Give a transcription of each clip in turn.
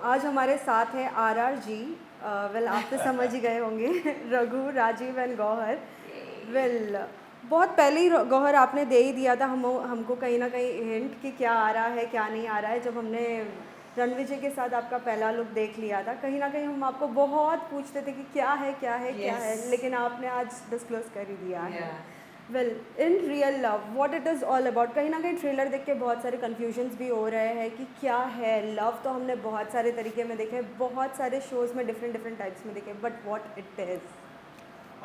आज हमारे साथ है RR जी। वेल आप तो समझ ही गए होंगे रघु, राजीव एंड गौहर। वेल बहुत पहले ही गौहर आपने दे ही दिया था हमको कहीं ना कहीं हिंट कि क्या आ रहा है क्या नहीं आ रहा है। जब हमने रणविजय के साथ आपका पहला लुक देख लिया था, कहीं ना कहीं हम आपको बहुत पूछते थे कि क्या है क्या है क्या है, लेकिन आपने आज डिस्क्लोज कर ही दिया है। Well in real love what it is all about. कहीं ना कहीं ट्रेलर देख के बहुत सारे कन्फ्यूजन्स भी हो रहे हैं कि क्या है लव। तो हमने बहुत सारे तरीके में देखे, बहुत सारे शोज़ में डिफरेंट डिफरेंट टाइप्स में देखे, but what it is.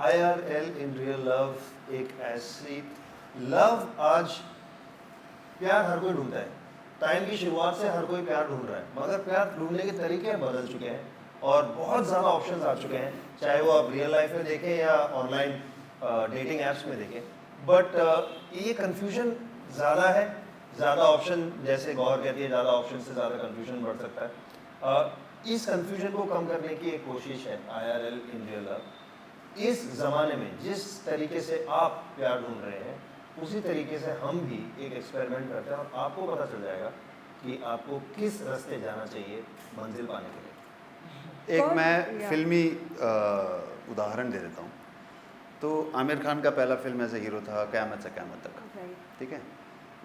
IRL in real love एक ऐसी लव, आज प्यार हर कोई ढूंढता है। टाइम की शुरुआत से हर कोई प्यार ढूंढ रहा है, मगर प्यार ढूंढने के तरीके बदल चुके हैं और बहुत ज़्यादा ऑप्शंस आ चुके हैं, चाहे वो आप रियल लाइफ में देखें या ऑनलाइन डेटिंग ऐप्स में देखें। बट ये कन्फ्यूजन ज़्यादा है, ज़्यादा ऑप्शन, जैसे गौर कहती है, ज़्यादा ऑप्शन से ज़्यादा कन्फ्यूजन बढ़ सकता है। इस कन्फ्यूजन को कम करने की एक कोशिश है IRL इन रियल लव। इस ज़माने में जिस तरीके से आप प्यार ढूंढ रहे हैं, उसी तरीके से हम भी एक एक्सपेरिमेंट करते हैं और आपको पता चल जाएगा कि आपको किस रास्ते जाना चाहिए मंजिल पाने के लिए। एक मैं फिल्मी उदाहरण दे देता हूँ। तो आमिर खान का पहला फिल्म एज ए हीरो था क़यामत से क़यामत तक, ठीक है।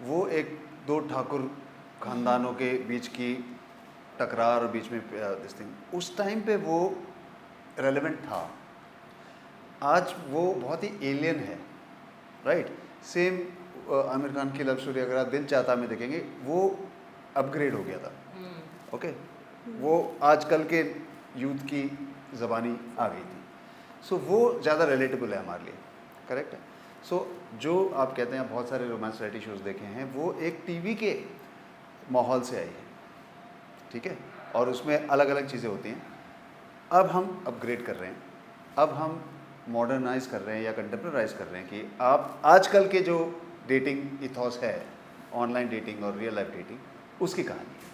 वो एक दो ठाकुर खानदानों के बीच की टकरार और बीच में दिस थिंग, उस टाइम पे वो रेलेवेंट था। आज वो बहुत ही एलियन है, राइट। सेम आमिर खान की लव स्टोरी अगर आप दिल चाहता में देखेंगे, वो अपग्रेड हो गया था, ओके। वो आजकल के यूथ की ज़बानी आ गई थी, सो वो ज़्यादा रिलेटेबल है हमारे लिए, करेक्ट है। सो जो आप कहते हैं, बहुत सारे रोमांस रियलिटी शोज़ देखे हैं, वो एक टीवी के माहौल से आई है, ठीक है, और उसमें अलग अलग चीज़ें होती हैं। अब हम अपग्रेड कर रहे हैं, अब हम मॉडर्नाइज कर रहे हैं या कंटेम्प्रेराइज कर रहे हैं कि आप आजकल के जो डेटिंग इथॉस है, ऑनलाइन डेटिंग और रियल लाइफ डेटिंग, उसकी कहानी है।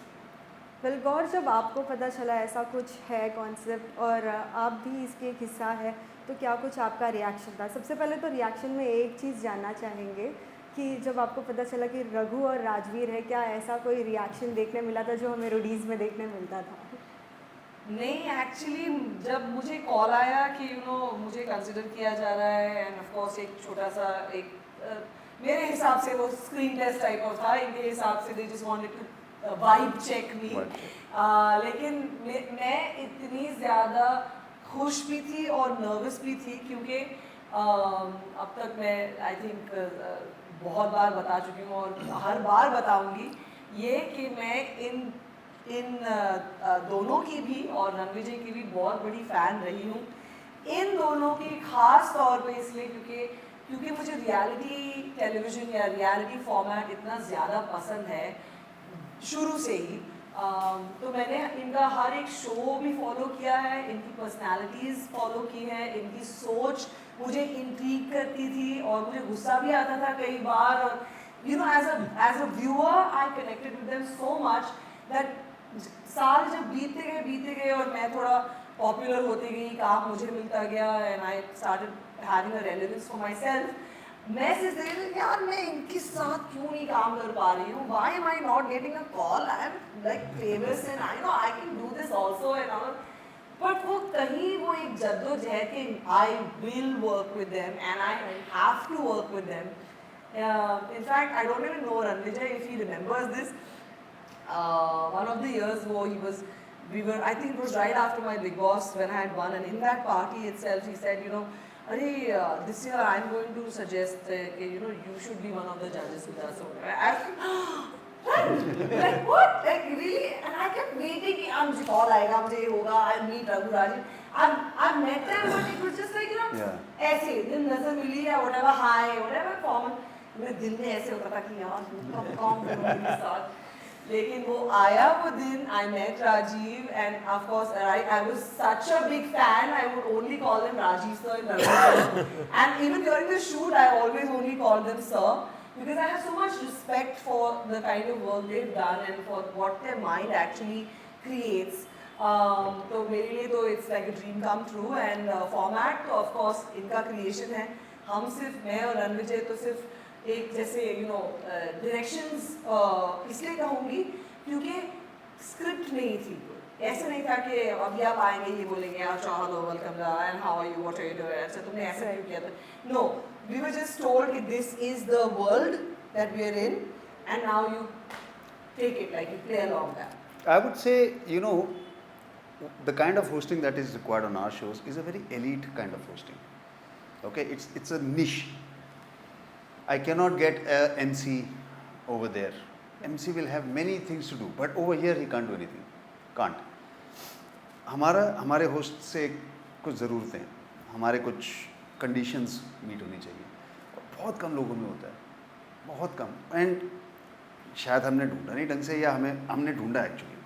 वेल गौर, जब आपको पता चला ऐसा कुछ है कॉन्सेप्ट और आप भी इसके एक हिस्सा है, तो क्या कुछ आपका रिएक्शन था? सबसे पहले तो रिएक्शन में एक चीज़ जानना चाहेंगे कि जब आपको पता चला कि रघु और राजवीर है, क्या ऐसा कोई रिएक्शन देखने मिला था जो हमें रोडीज़ में देखने मिलता था? नहीं, एक्चुअली जब मुझे कॉल आया कि मुझे कंसिडर किया जा रहा है, एंड ऑफ कोर्स एक छोटा सा मेरे हिसाब से वो स्क्रीन टेस्ट टाइप ऑफ था, इनके हिसाब से they just wanted to vibe check me. लेकिन मैं इतनी ज़्यादा खुश भी थी और नर्वस भी थी, क्योंकि अब तक मैं आई थिंक बहुत बार बता चुकी हूँ और हर बार बताऊँगी ये कि मैं इन दोनों की भी और रणविजय की भी बहुत बड़ी फ़ैन रही हूँ। इन दोनों की ख़ास तौर पे इसलिए क्योंकि मुझे रियलिटी टेलीविज़न या रियलिटी फॉर्मेट इतना ज़्यादा पसंद है शुरू से ही। तो मैंने इनका हर एक शो भी फॉलो किया है, इनकी पर्सनालिटीज़ फॉलो की है, इनकी सोच मुझे इंट्रीग करती थी और मुझे गुस्सा भी आता था कई बार। और as a viewer I connected with them so much that साल जब बीतते गए और मैं थोड़ा पॉपुलर होती गई, काम मुझे मिलता गया and I started having a relevance for my self, मैं सिर्फ यार मैं इनके साथ क्यों नहीं काम कर पा रही हूँ, why am I not getting a call, I am like famous and I know I can do this also and all. But वो कहीं वो एक जद्दोजहद के I will work with them and I have to work with them. In fact, I don't even know Ranvijay if he remembers this. One of the years I think it was right after my Big Boss when I had won, and in that party itself he said, this year I'm going to suggest you should be one of the judges with us. I like what? Like really? And I kept waiting कि मुझे call आएगा, मुझे ये होगा, I'll meet Raghu Rajan. I've met them, but it was just like ऐसे दिन नजर मिली या whatever, hi, whatever formal. मेरे दिल में ऐसे होता था कि यार कब काम करूँगी इनके साथ। लेकिन वो आया वो दिन, I met Rajiv, and of course I was such a big fan, I would only call them Rajiv sir and Rajiv sir. And even during the shoot I always only called them sir, because I have so much respect for the kind of work they've done and for what their mind actually creates. तो मेरे लिए तो it's like a dream come true, and format तो of course इनका creation है। हम सिर्फ, मैं और रणविजय तो सिर्फ एक जैसे डायरेक्शंस इसलिए कहूँगी क्योंकि स्क्रिप्ट नहीं थी, ऐसा नहीं था कि अभी आप आएंगे ये बोलेंगे अच्छा hello welcome and how are you what are you doing ऐसा तुमने ऐसा क्यों किया था no we were just told कि this is the world that we are in and now you take it like you play along that I would say, you know, the kind of hosting that is required on our shows is a very elite kind of hosting. Okay, it's a niche. I cannot get a MC over there. MC will have many things to do, but over here he can't do anything. Can't. हमारे host से कुछ ज़रूरतें, हमारे कुछ conditions meet होनी चाहिए, बहुत कम लोगों में होता है, बहुत कम. एंड शायद हमने ढूंढा नहीं ढंग से, या हमने ढूंढा एक्चुअली,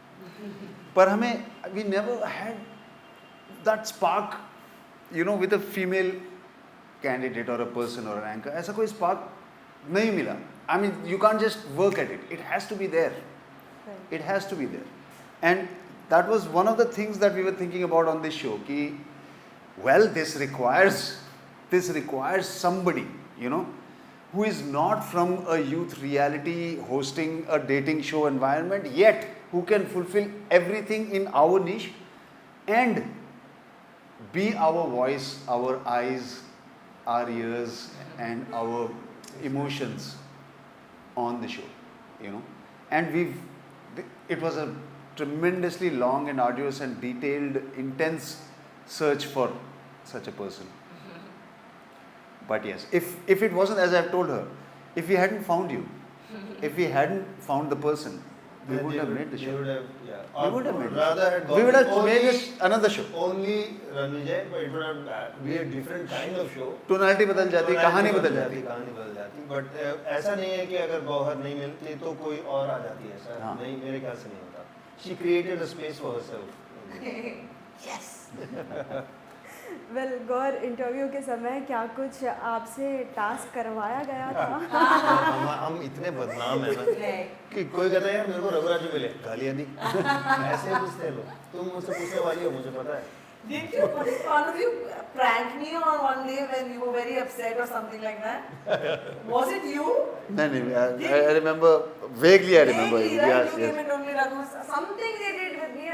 पर हमें we never had that spark, you know, with a female candidate और अ पर्सन और एन एंकर. ऐसा कोई स्पार्क नहीं मिला. I mean you can't just work at it, it has to be there, it has to be there. And that was one of the things that we were thinking about on this show, ki well this requires somebody, you know, who is not from a youth reality hosting a dating show environment, yet who can fulfill everything in our niche and be our voice, our eyes, our ears and our emotions on the show, you know. And it was a tremendously long and arduous and detailed, intense search for such a person. But yes, if it wasn't, as I've told her, if we hadn't found you, if we hadn't found the person, we Then would they have would- made the they show. would have, yeah. We would have Or made the rather show. had We would have gone made only- this another show. Only Ranvijay, but it would have be a different kind of show. Tonality बदल जाती, कहानी बदल जाती. कहानी बदल जाती. But ऐसा नहीं है कि अगर गौहर नहीं मिलती तो कोई और आ जाती है. ऐसा हाँ. नहीं, मेरे ख्याल से नहीं होता. She created a space for herself. yes well Gaur, interview के समय क्या कुछ आपसे टास्क करवाया गया था? हम इतने बदनाम है ना कि कोई कहता है यार मेरे को रघुराज मिले, गालियाँ दी. ऐसे पूछते हैं लोग. तुम मुझसे पूछने वाली हो, मुझे पता है. Did you, one of you prank me on one day when you were very upset or something like that? Was it you? नहीं, I remember vaguely. I remember. Vaguely, right? Yes, You came yes. and told me, Raghu, something they did with me. I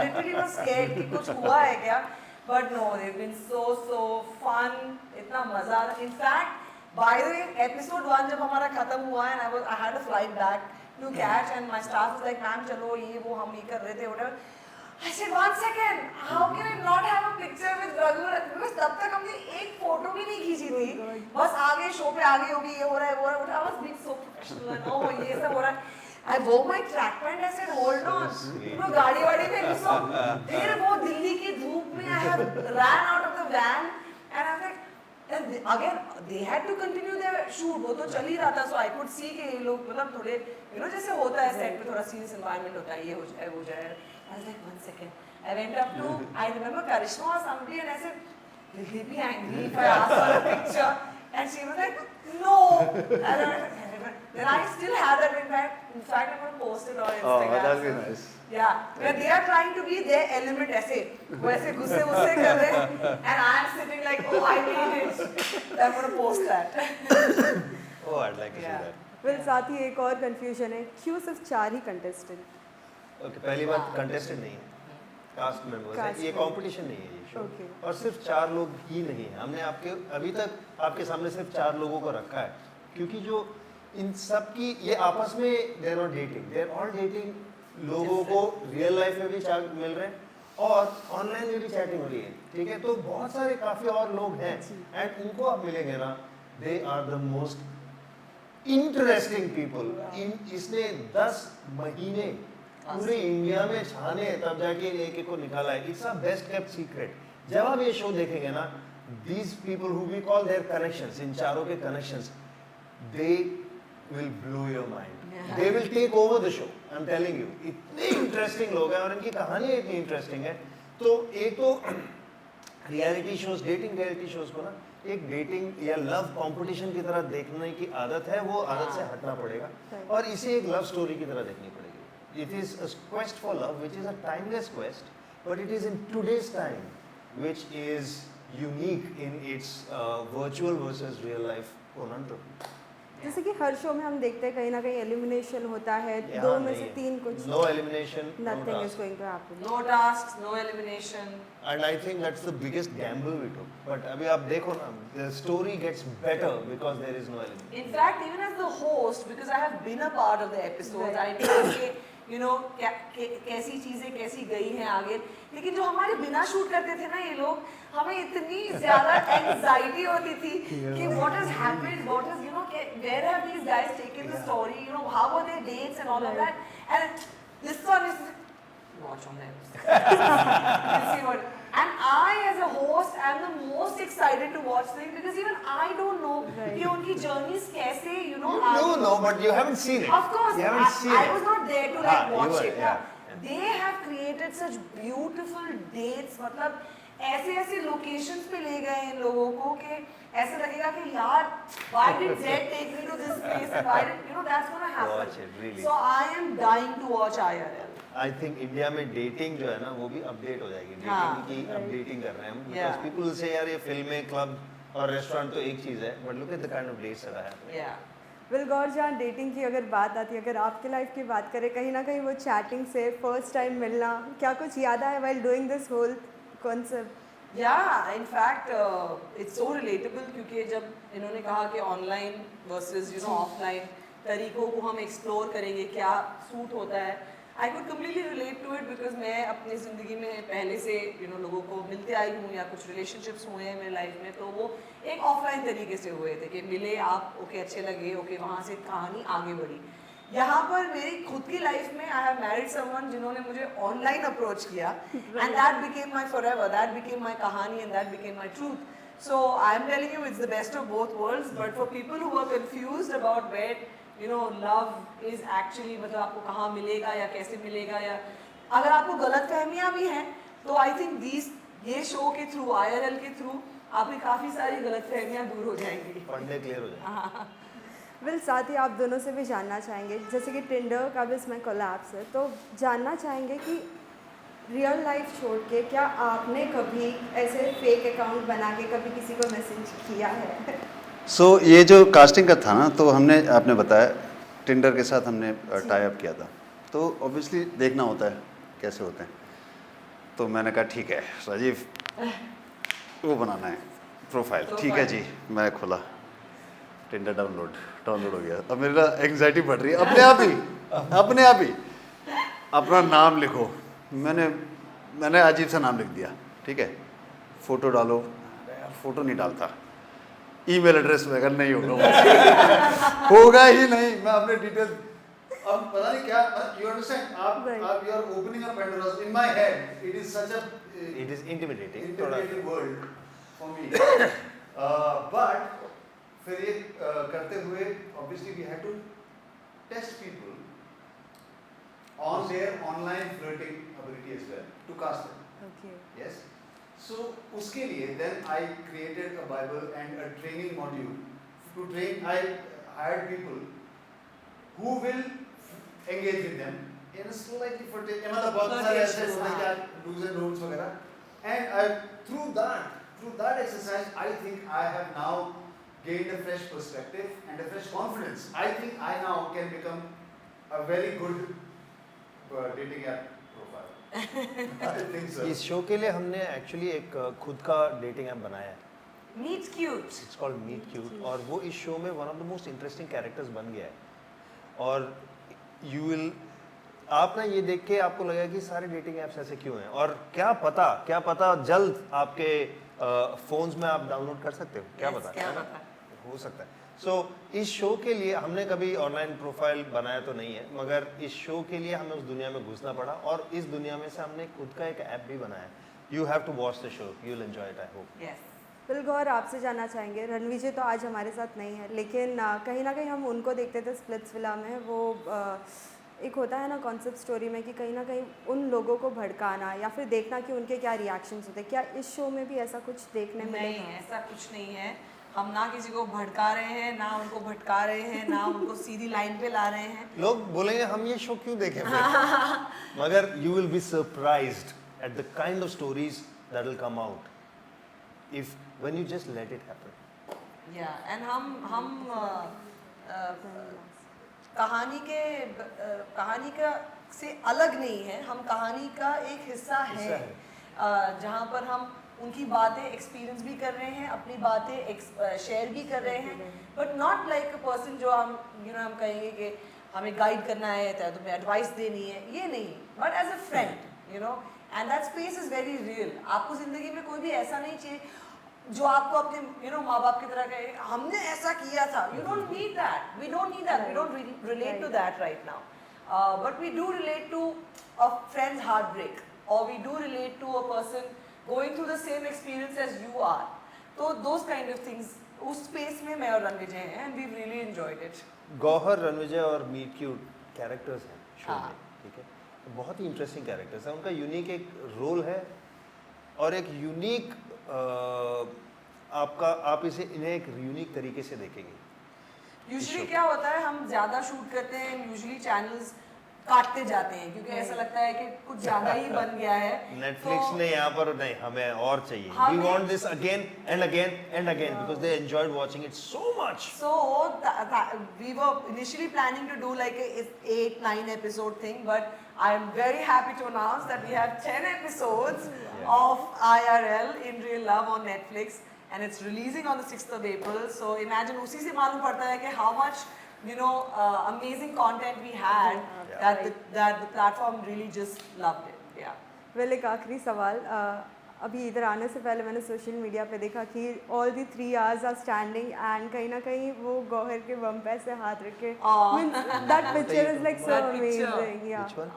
literally was scared कि कुछ हुआ है क्या? But no, they've been so fun. इतना मजा. In fact, by the way, episode 1 जब हमारा खत्म हुआ and I had a flight back to catch and my staff was like, ma'am चलो ये वो हम ये कर रहे थे whatever. I said 1 second, how can I not have a picture with Raghu? Because तब तक हमने एक फोटो भी नहीं खींची थी. बस आगे शो पे आगे होगी, ये हो रहा है वो हो रहा है. I was being so professional and oh ये सब हो रहा है. I wore my track pant. I said hold on. तो गाड़ी वाड़ी में घुसो. फिर वो दिल्ली की धूप में I have ran out of the van and I was like, and again they had to continue their shoot. वो तो चल ही रहा था, so I could see कि ये लोग मतलब थोड़े you know जैसे होता है set पे थोड़ा serious environment होता है, ये हो जाए वो जाए. I was like 1 second. I went up to, I remember Karishma or somebody and I said, will he be angry if I ask for a picture? And she was like, no. And I was like, then I still have that in fact I'm going to post it on Instagram. Oh, that'll be nice. Yeah, when they are trying to be their element ऐसे, वो ऐसे गुस्से वुस्से कर रहे हैं, and I'm sitting like, oh I need it. I'm going to post that. Oh, I'd like to see Yeah. that. Well साथ ही एक और कंफ्यूजन है, क्यों सिर्फ 4 ही कंटेस्टेंट? Okay, पहली बात कंटेस्टेंट नहीं है, कास्ट मेंबर्स है. Cast ये member. कंपटीशन नहीं है ये शो. Okay. और सिर्फ 4 लोग ही नहीं है. हमने अभी तक आपके सामने सिर्फ 4 लोगों को रखा है, क्योंकि जो इन सब की ये आपस में they are not dating, they are all dating. लोगों को रियल लाइफ में भी चांस मिल रहे हैं और ऑनलाइन में भी चैटिंग हो रही है. ठीक है, तो बहुत सारे काफी और लोग हैं एंड उनको आप मिलेंगे ना, they are the most interesting people. इसने 10 महीने पूरे इंडिया में छाने तब जाके एक एक को निकाला है. It's a best kept secret. जब आप ये शो देखेंगे ना, these people who we call their connections, इन चारों के connections, they will blow your mind. They will take over the show. I am telling you, इतने इंटरेस्टिंग लोग हैं और इनकी कहानियां इतनी इंटरेस्टिंग है. तो एक तो reality shows, dating reality shows को ना एक डेटिंग या लव कंपटीशन की तरह देखने की आदत है, वो आदत से हटना पड़ेगा और इसे एक लव स्टोरी की तरह देखनी पड़ेगी. It is a quest for love, which is a timeless quest, but it is in today's time, which is unique in its virtual versus real life conundrum. जैसे कि हर शो में हम देखते हैं कहीं ना कहीं एलिमिनेशन होता है, यहाँ दो में नहीं से है। तीन कुछ, No elimination, no nothing is task. Going to happen. No tasks, no elimination. And I think that's the biggest gamble we took. But अभी आप देखो ना, the story gets better because there is no elimination. In fact, even as the host, because I have been a part of the episodes, I know कि you know कैसी चीजें कैसी गई हैं आगे. लेकिन जो हमारे बिना शूट करते थे ना ये लोग, हमें इतनी ज्यादा एंजाइटी होती थी कि what has happened, what is where have these guys taken the story, how were their dates and all of that, and this one is watch on them. You see what? And I, as a host, am the most excited to watch things because even I don't know कि उनकी journeys कैसे You do know, but you haven't seen it. Of course, You haven't seen I it. was not there to हाँ, like you watch were, it. yeah. They have created such beautiful dates. मतलब ऐसे ऐसे locations पे ले गए इन लोगों को कि ऐसा लगेगा कि यार why did Zed take me to this place and why did that's gonna happen. Watch it, really. So I am dying to watch IRL. I think India में डेटिंग जो है ना वो भी अपडेट हो जाएगी. हाँ. डेटिंग की अपडेटिंग कर रहे हैं हम. Yeah. Because people will say यार ये फिल्में, क्लब और रेस्टोरेंट तो एक चीज़ है. But look at the kind of dates that are happening. Yeah. Vil Gaur, जहाँ डेटिंग की अगर बात आती है, अगर आपके लाइफ की बात करें, कहीं ना कहीं वो चैटिंग से फर्स्ट टाइम मिलना, क्या कुछ याद आया while doing this whole concept? Yeah, in fact, it's so relatable क्योंकि जब इन्होंने कहा कि online versus offline तरीकों को हम explore करेंगे, क्या सूट होता है, I could completely relate to it because मैं अपनी ज़िंदगी में पहले से लोगों को मिलते आई हूँ या कुछ relationships हुए हैं मेरे लाइफ में, तो वो एक ऑफलाइन तरीके से हुए थे कि मिले आप, ओके अच्छे लगे, ओके वहाँ से कहानी आगे बढ़ी. यहाँ पर मेरी खुद की लाइफ में आई हैव मैरिड समवन जिन्होंने मुझे ऑनलाइन अप्रोच किया and that became my forever, that became my कहानी and that became my truth. So I am telling you it's the best of both worlds, but for people who are confused about where love is actually, मतलब आपको कहाँ मिलेगा या कैसे मिलेगा, या अगर आपको गलत फहमियाँ भी हैं तो आई थिंक ये शो के थ्रू, IRL के थ्रू आपकी काफ़ी सारी गलत फहमियाँ दूर हो जाएंगी. फंडे क्लियर हो जाएंगे. विल, साथ ही आप दोनों से भी जानना चाहेंगे, जैसे कि टिंडर का भी इसमें कोलैप्स है, तो जानना चाहेंगे कि रियल लाइफ छोड़ के क्या आपने कभी ऐसे फेक अकाउंट बना के कभी किसी को मैसेज किया है? सो ये जो कास्टिंग का था ना, तो हमने, आपने बताया टिंडर के साथ हमने टाई अप किया था, तो ऑब्वियसली देखना होता है कैसे होते हैं. तो मैंने कहा ठीक है राजीव, वो बनाना है प्रोफाइल. ठीक है जी, मैं खोला टिंडर, डाउनलोड हो गया. अब मेरा एंग्जाइटी बढ़ रही है अपने आप ही. अपना नाम लिखो, मैंने अजीब सा नाम लिख दिया. ठीक है, फ़ोटो डालो, फ़ोटो नहीं डालता. ईमेल एड्रेस में अगर नहीं होगा होगा ही नहीं. मैं अपने डिटेल, अब पता नहीं क्या, यू अंडरस्टैंड, आप you are opening a Pandora's in my head. It is such a It is intimidating. World for me. But फिर ये करते हुए obviously we had to test people on their online flirting ability as well to cast them. Okay. Yes. So उसके लिए then I created a Bible and a training module to train. I hired people who will engage with them in a slightly मतलब बहुत सारे ऐसे होते हैं क्या do's and don'ts वगैरह. And I through that exercise I think I have now gained a fresh perspective and a fresh confidence. I think I now can become a very good dating app profile. I think so. इस show के लिए हमने actually एक खुद का dating app बनाया है. Meet cute. It's called meet cute, और वो इस शो में one of the most interesting characters बन गया है. और यू विल, आप ना ये देख के आपको लगेगा कि सारे डेटिंग ऐप्स ऐसे क्यों हैं, और क्या पता जल्द आपके फोन्स में आप डाउनलोड कर सकते हो. क्या Yes, पता, क्या है ना? पता. हो सकता है. सो इस शो के लिए हमने कभी ऑनलाइन प्रोफाइल बनाया तो नहीं है, मगर इस शो के लिए हमें उस दुनिया में घुसना पड़ा, और इस दुनिया में से हमने खुद का एक ऐप भी बनाया. You have to watch the show, you will enjoy it, I hope. Yes. Vil Gaur, आपसे जानना चाहेंगे, रणवीर जी तो आज हमारे साथ नहीं है, लेकिन कहीं ना कहीं हम उनको देखते थे स्प्लिट्सविला में. वो एक होता है ना कॉन्सेप्ट स्टोरी में कि कहीं ना कहीं उन लोगों को भड़काना या फिर देखना कि उनके क्या रिएक्शंस होते हैं. क्या इस शो में भी ऐसा कुछ देखने नहीं, मिलेगा? ऐसा कुछ नहीं है. हम ना किसी को भड़का रहे हैं, ना उनको भटका रहे हैं, ना उनको सीधी लाइन पे ला रहे हैं. लोग बोलेंगे हम ये शो क्यों देखें फिर? मगर you will be surprised at the kind of stories that will come out if when you just let it happen. Yeah, and हम कहानी का से अलग नहीं है, हम कहानी का एक हिस्सा है जहाँ पर हम उनकी बातें एक्सपीरियंस भी कर रहे हैं, अपनी बातें शेयर भी कर रहे हैं, but not like a person जो हम हम कहेंगे कि हमें गाइड करना है या तुम्हें एडवाइस देनी है, ये नहीं, but as a friend and that space is very real. आपको ज़िंदगी में कोई भी ऐसा नहीं चाहिए जो आपको अपने माँ बाप की तरह कहे हमने ऐसा किया था। You don't need that, we don't need that, we don't relate to that right now, but we do relate to a friend's heart break, और we do relate to a person going through the same experience as you are. So those kind of things, उस space में मैं और रणविजय हैं and we've really enjoyed it. Gauhar, Ranvijay और meet cute characters हैं show हाँ. में, ठीक है, बहुत ही इंटरेस्टिंग कैरेक्टर्स हैं, उनका यूनिक एक रोल है और एक यूनिक आप इन्हें एक यूनिक तरीके से देखेंगे। यूजुअली क्या होता है, हम ज़्यादा शूट करते हैं, यूजुअली चैनल्स काटते जाते हैं क्योंकि ऐसा लगता है कि कुछ ज़्यादा ही बन गया है। नेटफ्लिक्स ने यहाँ पर नहीं, हमें और चाहिए, we want this again and again and again because they enjoyed watching it so much. So we were initially planning to do like a 8-9 episode thing, but I am very happy to announce that we have 10 episodes of IRL in Real Love on Netflix, and it's releasing on the 6th of April. So imagine, उसी से मालूम पड़ता है कि how much amazing content we had, that the platform really just loved it. Yeah. Well एक आखिरी सवाल, अभी इधर आने से पहले मैंने सोशल मीडिया पे देखा कि all the 3 hours are standing and कहीं ना कहीं वो गौहर के बम पे से हाथ रख के, that picture is like so That picture. Amazing. या Which one?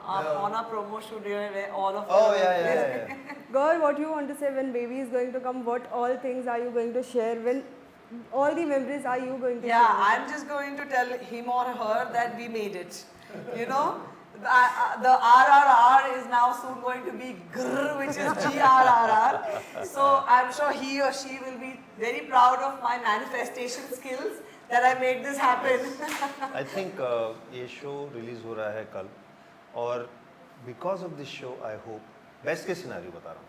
On our promo shoot, where all of Oh them yeah, were yeah, there. yeah. Gaur, what you want to say when baby is going to come? What all things are you going to share? When all the memories are you going to Yeah, share? I'm just going to tell him or her that we made it. The RRR is now soon going to be GRR, which is GRRR. So I'm sure he or she will be very proud of my manifestation skills that I made this happen. I think ये show release हो रहा है कल, और because of this show I hope, best के scenario बता रहा हूँ,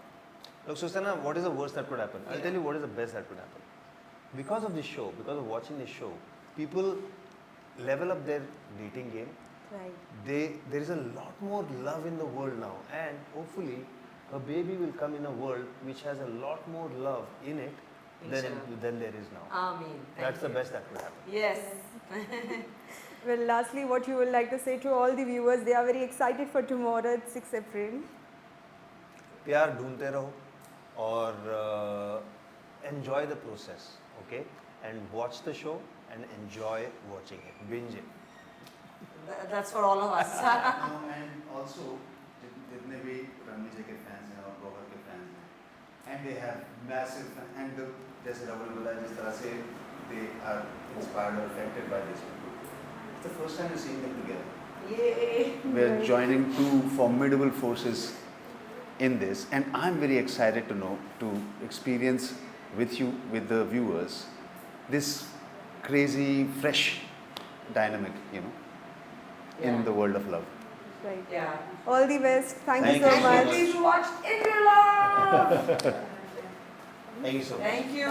लोग सोचते हैं ना what is the worst that could happen, I will tell you what is the best that could happen. Because of this show, because of watching this show, people level up their dating game. Right. There is a lot more love in the world now, and hopefully a baby will come in a world which has a lot more love in it than there is now. Amen. That's the best that could happen. Yes. Well, lastly, what you would like to say to all the viewers? They are very excited for tomorrow, 6 April. प्यार ढूंढते रहो और enjoy the process, okay? And watch the show and enjoy watching it, binge it. That's for all of us. and also जितने भी रणविजय के fans हैं और गौहर के फैंस हैं, and they have massive and जैसे राहुल ने बताया जिस तरह से they are inspired or affected by this people. It's the first time we're seeing them together. Yay. We're joining two formidable forces in this, and I'm very excited to experience with you, with the viewers, this crazy, fresh dynamic, in the world of love. Right. Yeah. All the best. Thank you Thank so you. much. Please watch In Real Love. Thank you so much. Thank you.